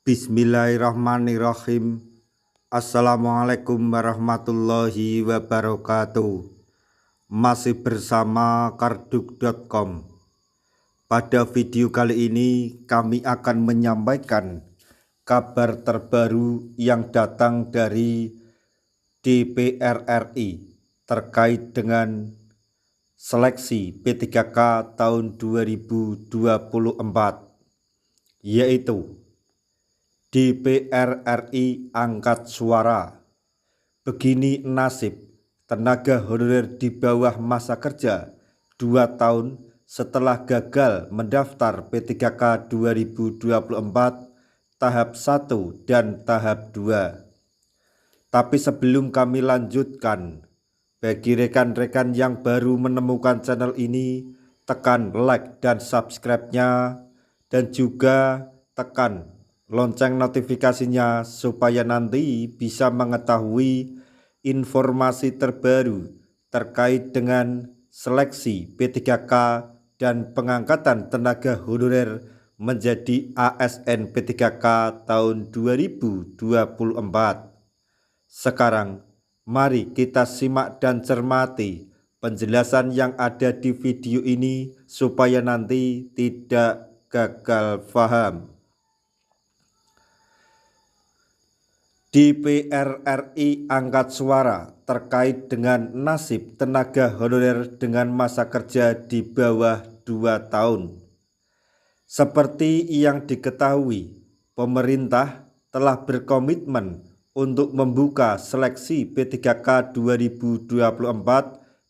Bismillahirrahmanirrahim. Assalamualaikum warahmatullahi wabarakatuh. Masih bersama karduk.com. Pada video kali ini kami akan menyampaikan kabar terbaru yang datang dari DPR RI terkait dengan seleksi P3K tahun 2024, yaitu DPR RI angkat suara. Begini nasib tenaga honorer di bawah masa kerja 2 tahun setelah gagal mendaftar P3K 2024 tahap 1 dan tahap 2. Tapi sebelum kami lanjutkan, bagi rekan-rekan yang baru menemukan channel ini, tekan like dan subscribe-nya, dan juga tekan lonceng notifikasinya supaya nanti bisa mengetahui informasi terbaru terkait dengan seleksi P3K dan pengangkatan tenaga honorer menjadi ASN P3K tahun 2024. Sekarang mari kita simak dan cermati penjelasan yang ada di video ini supaya nanti tidak gagal paham. DPR RI angkat suara terkait dengan nasib tenaga honorer dengan masa kerja di bawah 2 tahun. Seperti yang diketahui, pemerintah telah berkomitmen untuk membuka seleksi P3K 2024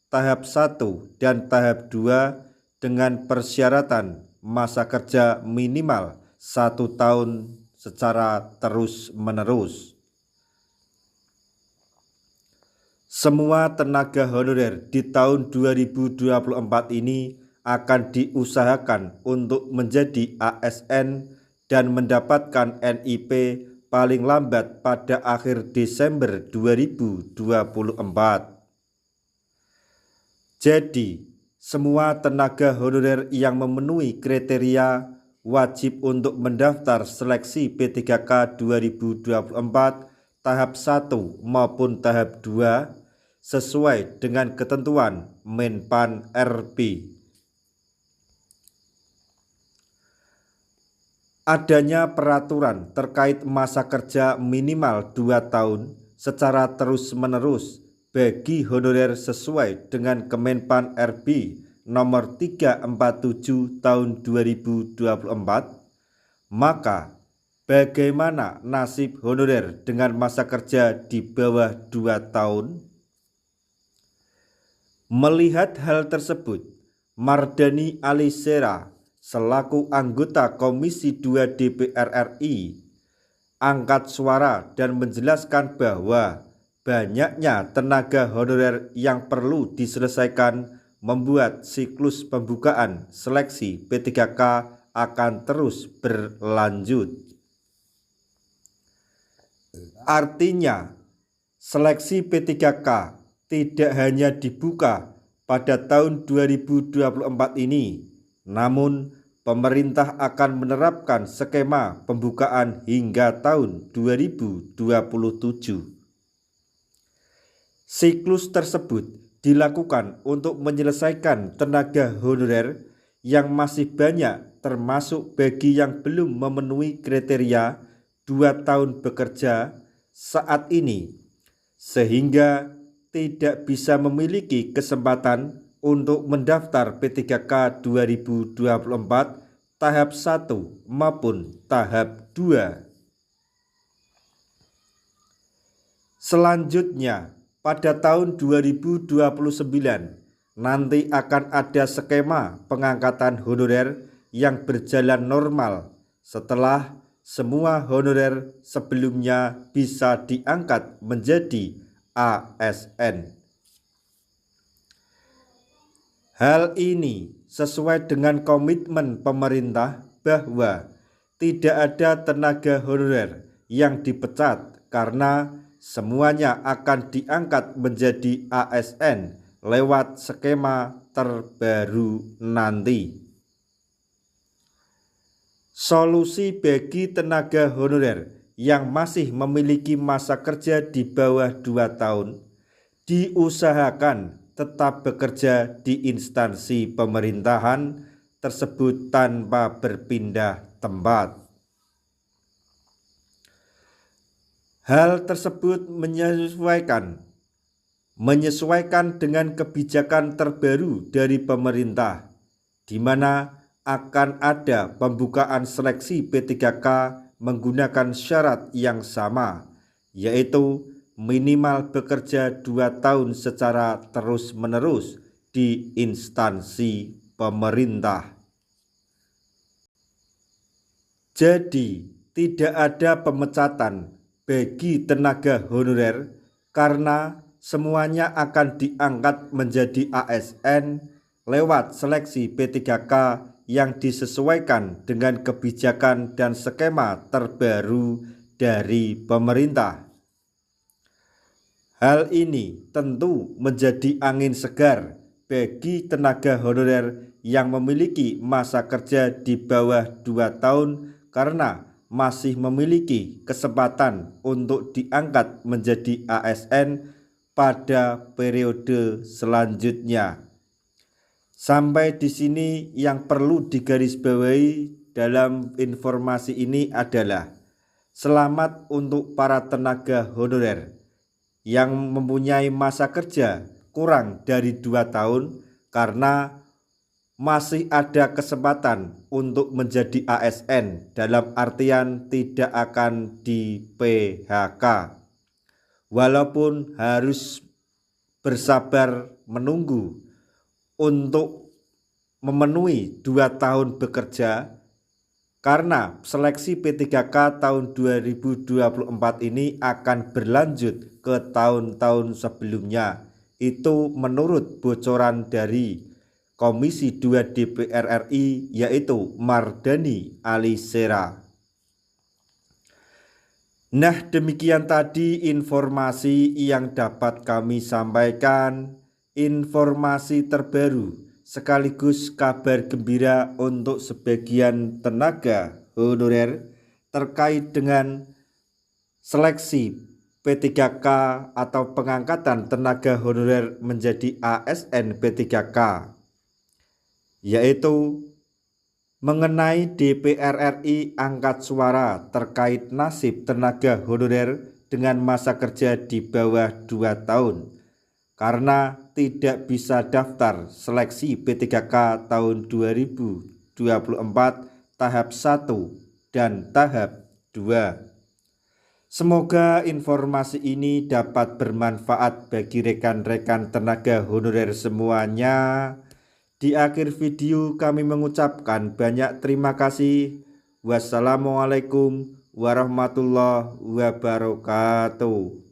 tahap 1 dan tahap 2 dengan persyaratan masa kerja minimal 1 tahun secara terus-menerus. Semua tenaga honorer di tahun 2024 ini akan diusahakan untuk menjadi ASN dan mendapatkan NIP paling lambat pada akhir Desember 2024. Jadi, semua tenaga honorer yang memenuhi kriteria wajib untuk mendaftar seleksi P3K 2024 tahap 1 maupun tahap 2 sesuai dengan ketentuan Menpan RB. Adanya peraturan terkait masa kerja minimal 2 tahun secara terus-menerus bagi honorer sesuai dengan Kemenpan RB nomor 347 tahun 2024, maka bagaimana nasib honorer dengan masa kerja di bawah 2 tahun? Melihat hal tersebut, Mardani Alisera selaku anggota Komisi 2 DPR RI angkat suara dan menjelaskan bahwa banyaknya tenaga honorer yang perlu diselesaikan membuat siklus pembukaan seleksi P3K akan terus berlanjut. Artinya, seleksi P3K tidak hanya dibuka pada tahun 2024 ini, namun pemerintah akan menerapkan skema pembukaan hingga tahun 2027. Siklus tersebut dilakukan untuk menyelesaikan tenaga honorer yang masih banyak, termasuk bagi yang belum memenuhi kriteria 2 tahun bekerja saat ini, sehingga tidak bisa memiliki kesempatan untuk mendaftar P3K 2024 tahap 1 maupun tahap 2. Selanjutnya, pada tahun 2029 nanti akan ada skema pengangkatan honorer yang berjalan normal setelah semua honorer sebelumnya bisa diangkat menjadi ASN. Hal ini sesuai dengan komitmen pemerintah bahwa tidak ada tenaga honorer yang dipecat karena semuanya akan diangkat menjadi ASN lewat skema terbaru nanti. Solusi bagi tenaga honorer yang masih memiliki masa kerja di bawah 2 tahun, diusahakan tetap bekerja di instansi pemerintahan tersebut tanpa berpindah tempat. Hal tersebut menyesuaikan dengan kebijakan terbaru dari pemerintah, di mana akan ada pembukaan seleksi P3K menggunakan syarat yang sama, yaitu minimal bekerja 2 tahun secara terus-menerus di instansi pemerintah. Jadi, tidak ada pemecatan bagi tenaga honorer karena semuanya akan diangkat menjadi ASN lewat seleksi P3K yang disesuaikan dengan kebijakan dan skema terbaru dari pemerintah. Hal ini tentu menjadi angin segar bagi tenaga honorer yang memiliki masa kerja di bawah 2 tahun karena masih memiliki kesempatan untuk diangkat menjadi ASN pada periode selanjutnya. Sampai di sini yang perlu digarisbawahi dalam informasi ini adalah selamat untuk para tenaga honorer yang mempunyai masa kerja kurang dari 2 tahun karena masih ada kesempatan untuk menjadi ASN, dalam artian tidak akan di PHK. Walaupun harus bersabar menunggu untuk memenuhi 2 tahun bekerja, karena seleksi P3K tahun 2024 ini akan berlanjut ke tahun-tahun sebelumnya. Itu menurut bocoran dari Komisi 2 DPR RI, yaitu Mardhani Alisera. Nah, demikian tadi informasi yang dapat kami sampaikan, informasi terbaru sekaligus kabar gembira untuk sebagian tenaga honorer terkait dengan seleksi P3K atau pengangkatan tenaga honorer menjadi ASN P3K, yaitu mengenai DPR RI angkat suara terkait nasib tenaga honorer dengan masa kerja di bawah 2 tahun karena tidak bisa daftar seleksi P3K tahun 2024 tahap 1 dan tahap 2. Semoga informasi ini dapat bermanfaat bagi rekan-rekan tenaga honorer semuanya. Di akhir video kami mengucapkan banyak terima kasih. Wassalamualaikum warahmatullahi wabarakatuh.